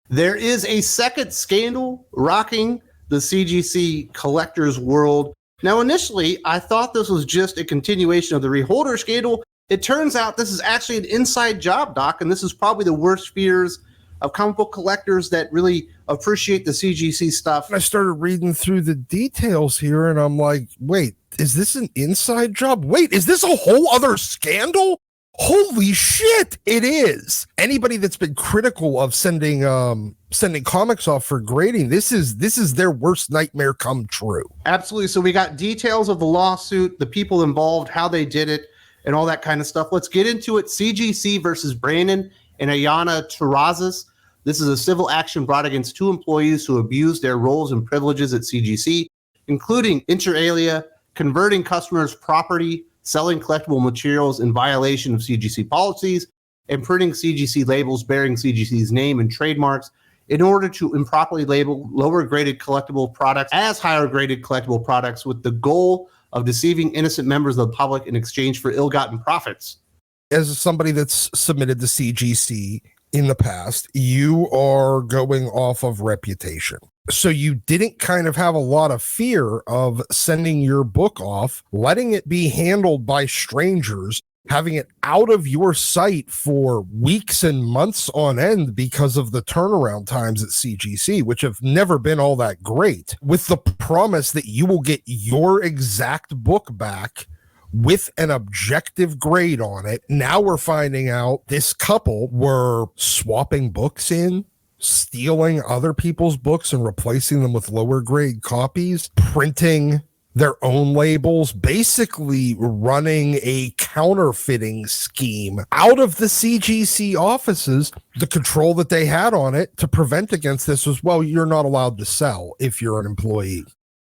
There is a second scandal rocking the CGC collectors world. Now, initially, I thought this was just a continuation of the reholder scandal. It turns out this is actually an inside job, Doc, and this is probably the worst fears of comic book collectors that really appreciate the CGC stuff. I started reading through the details here, and I'm like, wait, is this an inside job? Wait, is this a whole other scandal? Holy shit, it is. Anybody that's been critical of sending comics off for grading, this is their worst nightmare come true. Absolutely. So we got details of the lawsuit, the people involved, how they did it, and all that kind of stuff. Let's get into it. CGC versus Brandon and Ayana Terrazas. This is a civil action brought against two employees who abused their roles and privileges at CGC, including inter alia, converting customers' property, selling collectible materials in violation of CGC policies, and printing CGC labels bearing CGC's name and trademarks in order to improperly label lower-graded collectible products as higher-graded collectible products with the goal of deceiving innocent members of the public in exchange for ill-gotten profits. As somebody that's submitted to CGC in the past, you are going off of reputation. So you didn't kind of have a lot of fear of sending your book off, letting it be handled by strangers, having it out of your sight for weeks and months on end because of the turnaround times at CGC, which have never been all that great, with the promise that you will get your exact book back with an objective grade on it. Now we're finding out this couple were swapping books in, stealing other people's books and replacing them with lower grade copies, printing their own labels, basically running a counterfeiting scheme out of the CGC offices. The control that they had on it to prevent against this was, well, you're not allowed to sell if you're an employee.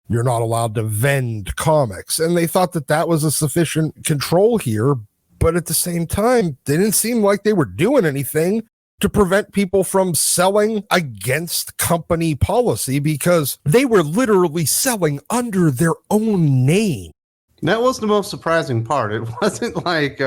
You're not allowed to vend comics. And they thought that that was a sufficient control here. But at the same time, they didn't seem like they were doing anything to prevent people from selling against company policy, because they were literally selling under their own name. That was the most surprising part. It wasn't like,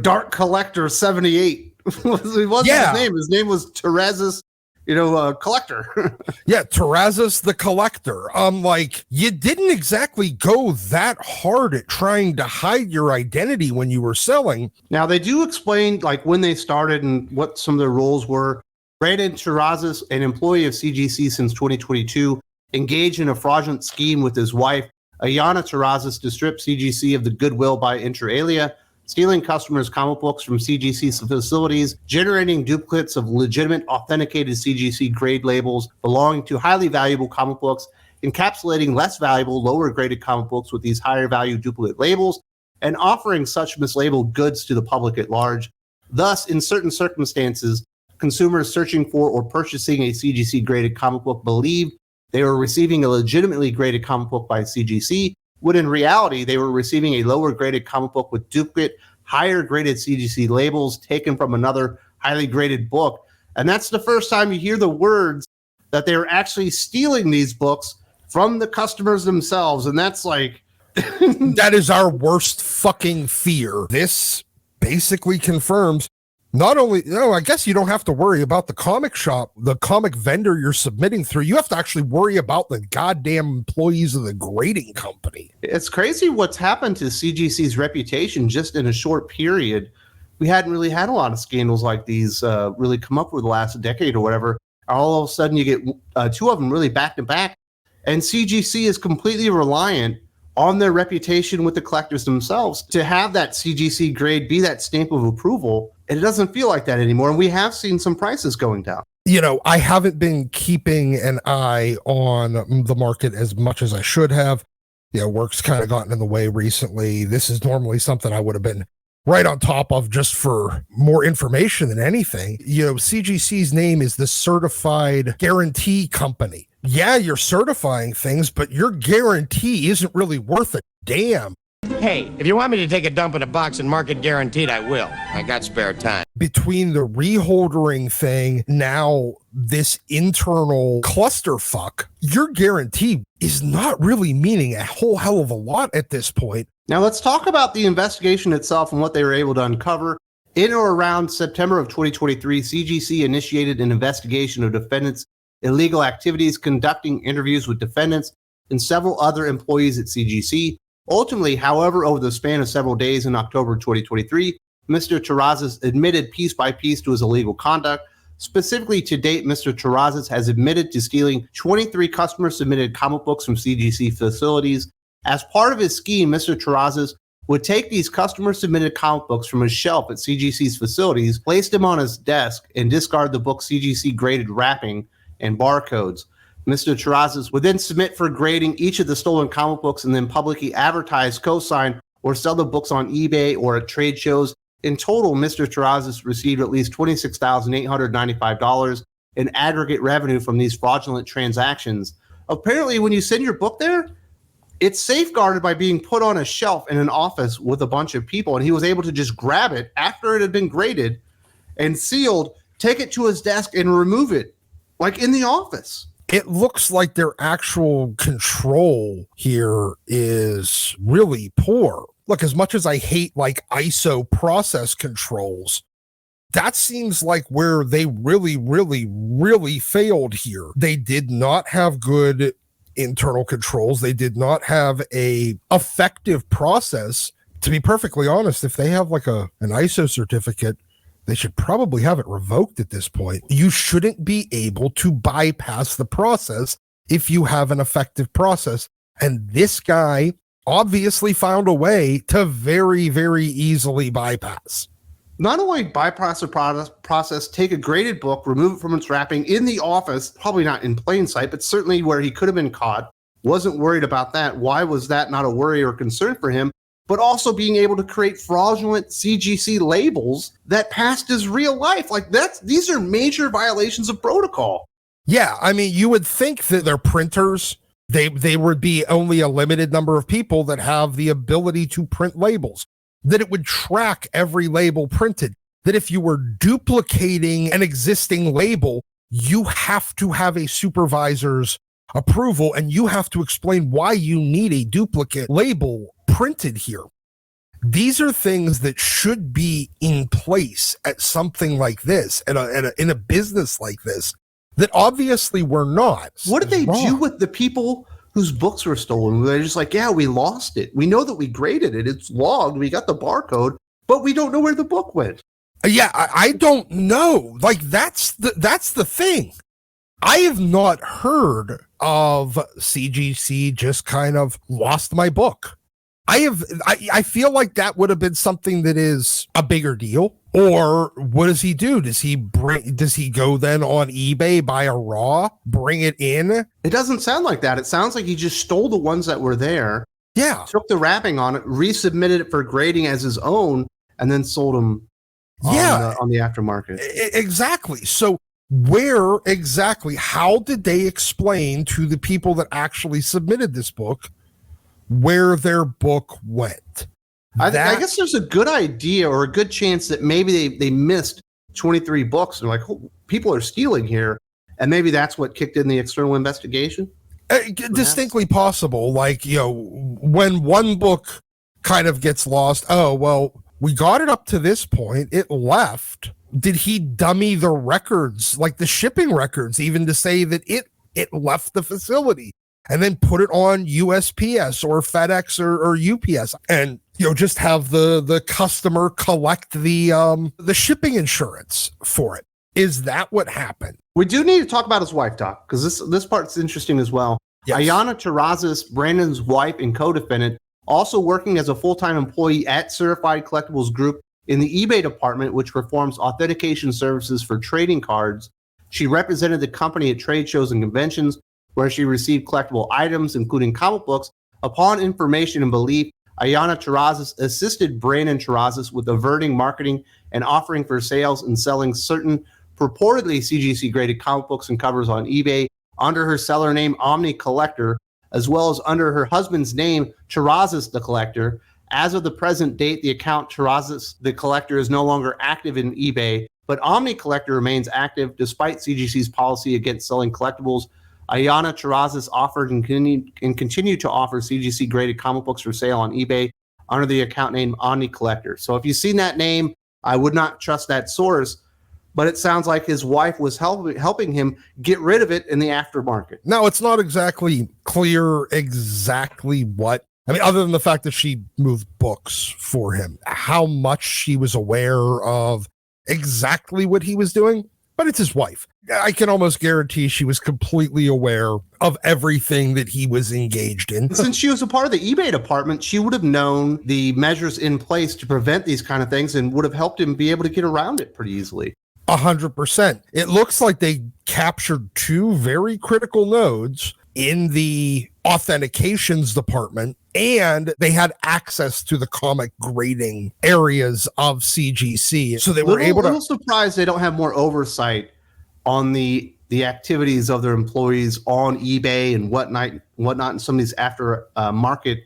Dark Collector 78. It wasn't his name. His name was Terrazas, Collector. Yeah, Terrazas the Collector. Like, you didn't exactly go that hard at trying to hide your identity when you were selling. Now, they do explain, like, when they started and what some of their roles were. Brandon Terrazas, an employee of CGC since 2022, engaged in a fraudulent scheme with his wife, Ayana Terrazas, to strip CGC of the goodwill by inter alia, stealing customers' comic books from CGC's facilities, generating duplicates of legitimate, authenticated CGC grade labels belonging to highly valuable comic books, encapsulating less valuable, lower-graded comic books with these higher-value duplicate labels, and offering such mislabeled goods to the public at large. Thus, in certain circumstances, consumers searching for or purchasing a CGC-graded comic book believed they were receiving a legitimately graded comic book by CGC, when in reality, they were receiving a lower-graded comic book with duplicate, higher-graded CGC labels taken from another highly graded book. And that's the first time you hear the words that they were actually stealing these books from the customers themselves. And that's like... That is our worst fucking fear. This basically confirms not only, I guess you don't have to worry about the comic shop, the comic vendor you're submitting through. You have to actually worry about the goddamn employees of the grading company. It's crazy what's happened to CGC's reputation just in a short period. We hadn't really had a lot of scandals like these really come up over the last decade or whatever. All of a sudden you get two of them really back to back. And CGC is completely reliant on their reputation with the collectors themselves to have that CGC grade be that stamp of approval. And it doesn't feel like that anymore. And we have seen some prices going down. I haven't been keeping an eye on the market as much as I should have. Work's kind of gotten in the way recently. This is normally something I would have been right on top of just for more information than anything. CGC's name is the Certified Guarantee Company. Yeah, you're certifying things, but your guarantee isn't really worth a damn. Hey, if you want me to take a dump in a box and mark it guaranteed, I will. I got spare time. Between the reholdering thing, now this internal clusterfuck, your guarantee is not really meaning a whole hell of a lot at this point. Now let's talk about the investigation itself and what they were able to uncover. In or around September of 2023, CGC initiated an investigation of defendants' illegal activities, conducting interviews with defendants and several other employees at CGC. Ultimately, however, over the span of several days in October 2023, Mr. Terrazas admitted piece by piece to his illegal conduct. Specifically, to date, Mr. Terrazas has admitted to stealing 23 customer-submitted comic books from CGC facilities. As part of his scheme, Mr. Terrazas would take these customer-submitted comic books from his shelf at CGC's facilities, place them on his desk, and discard the book's CGC-graded wrapping and barcodes. Mr. Terrazas would then submit for grading each of the stolen comic books and then publicly advertise, co-sign, or sell the books on eBay or at trade shows. In total, Mr. Terrazas received at least $26,895 in aggregate revenue from these fraudulent transactions. Apparently, when you send your book there, it's safeguarded by being put on a shelf in an office with a bunch of people, and he was able to just grab it after it had been graded and sealed, take it to his desk, and remove it, like in the office. It looks like their actual control here is really poor. Look, as much as I hate like ISO process controls, that seems like where they really failed here. They did not have good internal controls. They did not have a effective process. To be perfectly honest, if they have like an ISO certificate, they should probably have it revoked at this point. You shouldn't be able to bypass the process if you have an effective process. And this guy obviously found a way to very easily bypass. Not only bypass the process, take a graded book, remove it from its wrapping in the office, probably not in plain sight, but certainly where he could have been caught, wasn't worried about that. Why was that not a worry or concern for him? But also being able to create fraudulent CGC labels that passed as real life. Like these are major violations of protocol. Yeah, I mean, you would think that their printers, they would be only a limited number of people that have the ability to print labels, that it would track every label printed, that if you were duplicating an existing label, you have to have a supervisor's approval and you have to explain why you need a duplicate label printed here. These are things that should be in place at something like this, in a business like this, that obviously were not. What did they do with the people whose books were stolen? They're just like, yeah, we lost it. We know that we graded it. It's logged. We got the barcode, but we don't know where the book went. Yeah, I don't know. Like that's the thing. I have not heard of CGC just kind of lost my book. I feel like that would have been something that is a bigger deal. Or what does he do? Does he go then on eBay, buy a raw, bring it in? It doesn't sound like that. It sounds like he just stole the ones that were there. Yeah. Took the wrapping on it, resubmitted it for grading as his own, and then sold them on the aftermarket. Exactly. So how did they explain to the people that actually submitted this book where their book went? I guess there's a good idea or a good chance that maybe they missed 23 books and like, oh, people are stealing here. And maybe that's what kicked in the external investigation. Distinctly possible. Like, when one book kind of gets lost, oh, well, we got it up to this point. It left. Did he dummy the records, like the shipping records, even to say that it left the facility and then put it on USPS or FedEx or UPS and, just have the customer collect the shipping insurance for it? Is that what happened? We do need to talk about his wife, Doc, because this part's interesting as well. Yes. Ayana Terrazas, Brandon's wife and co-defendant, also working as a full-time employee at Certified Collectibles Group in the eBay department, which performs authentication services for trading cards. She represented the company at trade shows and conventions where she received collectible items, including comic books. Upon information and belief, Ayana Terrazas assisted Brandon Terrazas with averting, marketing, and offering for sales and selling certain purportedly CGC-graded comic books and covers on eBay under her seller name Omni Collector, as well as under her husband's name, Terrazas the Collector. As of the present date, the account Terrazas the Collector is no longer active in eBay, but Omni Collector remains active despite CGC's policy against selling collectibles. Ayana Terrazas offered and continue to offer CGC-graded comic books for sale on eBay under the account name Omni Collector. So if you've seen that name, I would not trust that source. But it sounds like his wife was helping him get rid of it in the aftermarket. Now, it's not exactly clear exactly what, I mean, other than the fact that she moved books for him, how much she was aware of exactly what he was doing, but it's his wife. I can almost guarantee she was completely aware of everything that he was engaged in. Since she was a part of the eBay department, she would have known the measures in place to prevent these kind of things and would have helped him be able to get around it pretty easily. 100%. It looks like they captured two very critical nodes in the authentications department, and they had access to the comic grading areas of CGC. So they were able to... A little surprised they don't have more oversight on the activities of their employees on eBay and whatnot, and some of these after market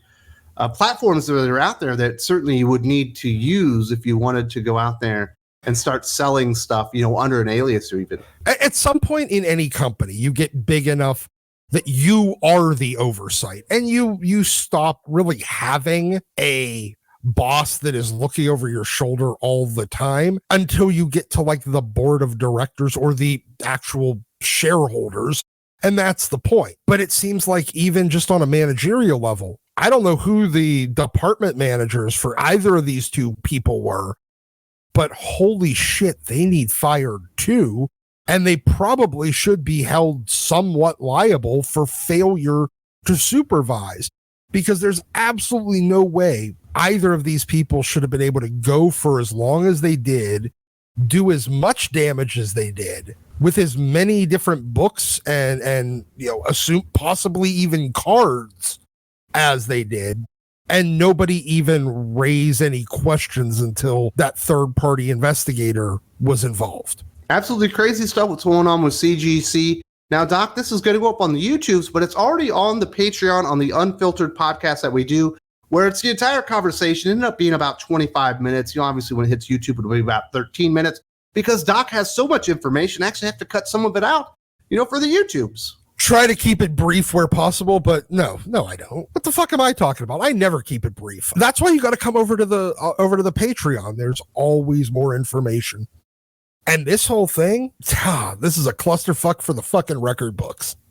platforms that are out there that certainly you would need to use if you wanted to go out there and start selling stuff, under an alias or even. At some point in any company, you get big enough that you are the oversight, and you stop really having a boss that is looking over your shoulder all the time until you get to like the board of directors or the actual shareholders. And that's the point. But it seems like even just on a managerial level, I don't know who the department managers for either of these two people were, but holy shit, they need fired too. And they probably should be held somewhat liable for failure to supervise, because there's absolutely no way either of these people should have been able to go for as long as they did, do as much damage as they did, with as many different books and assume possibly even cards as they did, and nobody even raise any questions until that third party investigator was involved. Absolutely crazy stuff what's going on with CGC. Now, Doc, this is going to go up on the YouTubes, but it's already on the Patreon, on the Unfiltered podcast that we do, where it's the entire conversation. It ended up being about 25 minutes. Obviously when it hits YouTube, it'll be about 13 minutes, because Doc has so much information. I actually have to cut some of it out, for the YouTubes. Try to keep it brief where possible, but no, I don't. What the fuck am I talking about? I never keep it brief. That's why you got to come over to the Patreon. There's always more information. And this whole thing, this is a clusterfuck for the fucking record books.